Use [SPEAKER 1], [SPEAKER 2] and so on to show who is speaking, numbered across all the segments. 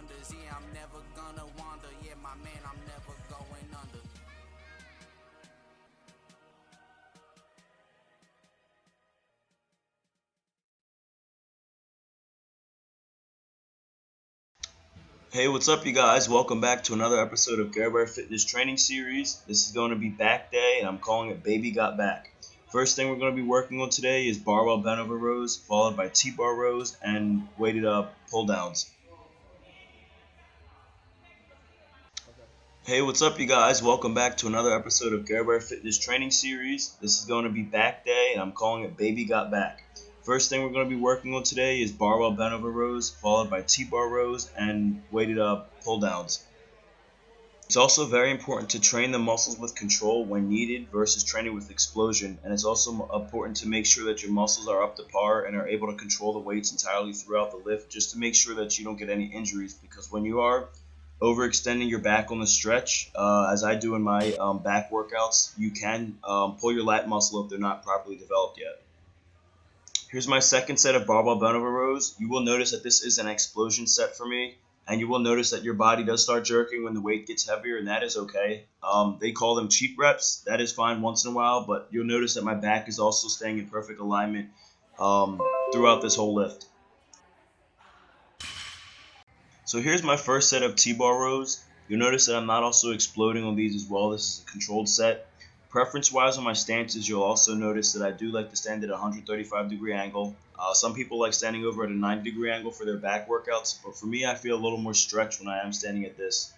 [SPEAKER 1] wonders. Yeah, I'm never gonna wander. Yeah, my man, I'm never going under.
[SPEAKER 2] Hey, what's up, you guys? Welcome back to another episode of Care Bear Fitness Training Series. This is going to be back day, and I'm calling it Baby Got Back. First thing we're going to be working on today is barbell bent over rows, followed by T-bar rows and weighted up pull downs. Hey, what's up, you guys? Welcome back to another episode of Care Bear Fitness Training Series. This is going to be back day, and I'm calling it Baby Got Back. First thing we're going to be working on today is barbell bent over rows, followed by T-bar rows and weighted up pull downs. It's also very important to train the muscles with control when needed versus training with explosion, and it's also important to make sure that your muscles are up to par and are able to control the weights entirely throughout the lift, just to make sure that you don't get any injuries, because when you are overextending your back on the stretch, as I do in my back workouts, you can pull your lat muscle if they're not properly developed yet. Here's my second set of barbell bent over rows. You will notice that this is an explosion set for me, and you will notice that your body does start jerking when the weight gets heavier, and that is okay. They call them cheat reps. That is fine once in a while, but you'll notice that my back is also staying in perfect alignment throughout this whole lift. So here's my first set of T-bar rows. You'll notice that I'm not also exploding on these as well. This is a controlled set. Preference-wise on my stances, you'll also notice that I do like to stand at a 135-degree angle. Some people like standing over at a 90-degree angle for their back workouts, but for me, I feel a little more stretched when I am standing at this.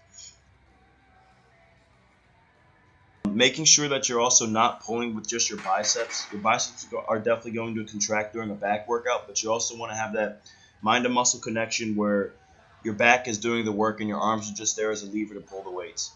[SPEAKER 2] Making sure that you're also not pulling with just your biceps. Your biceps are definitely going to contract during a back workout, but you also want to have that mind to muscle connection where your back is doing the work and your arms are just there as a lever to pull the weights.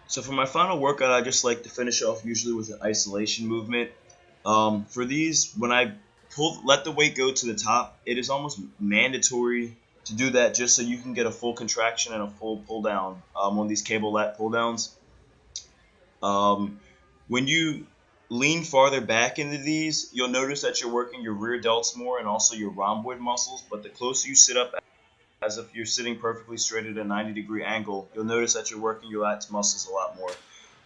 [SPEAKER 2] So for my final workout, I just like to finish off usually with an isolation movement. For these, when I let the weight go to the top, it is almost mandatory to do that just so you can get a full contraction and a full pull down on these cable lat pull downs. When you lean farther back into these, you'll notice that you're working your rear delts more and also your rhomboid muscles, but the closer you sit up as if you're sitting perfectly straight at a 90-degree angle, you'll notice that you're working your lats muscles a lot more.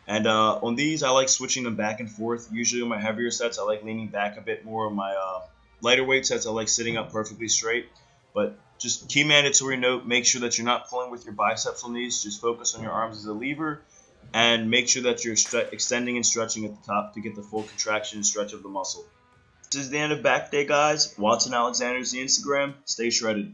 [SPEAKER 2] And on these, I like switching them back and forth. Usually on my heavier sets, I like leaning back a bit more. On my lighter weight sets, I like sitting up perfectly straight. But just key mandatory note, make sure that you're not pulling with your biceps on these. Just focus on your arms as a lever, and make sure that you're extending and stretching at the top to get the full contraction and stretch of the muscle. This is the end of back day, guys. Watson Alexander is the Instagram. Stay shredded.